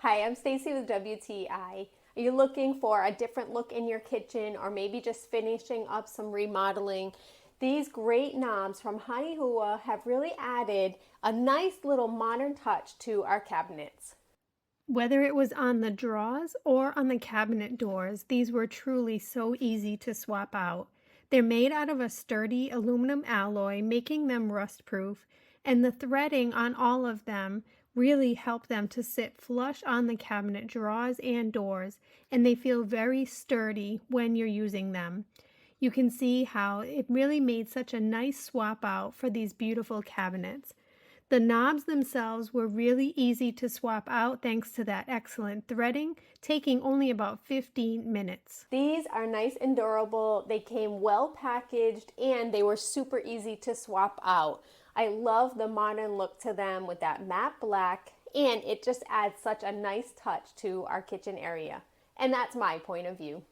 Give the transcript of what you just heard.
Hi, I'm Stacy with WTI. Are you looking for a different look in your kitchen or maybe just finishing up some remodeling? These great knobs from HANIHUA have really added a nice little modern touch to our cabinets. Whether it was on the drawers or on the cabinet doors, these were truly so easy to swap out. They're made out of a sturdy aluminum alloy, making them rust-proof, and the threading on all of them really help them to sit flush on the cabinet drawers and doors, and they feel very sturdy when you're using them. You can see how it really made such a nice swap out for these beautiful cabinets. The knobs themselves were really easy to swap out thanks to that excellent threading, taking only about 15 minutes. These are nice and durable. They came well packaged and they were super easy to swap out. I love the modern look to them with that matte black, and it just adds such a nice touch to our kitchen area. And that's my point of view.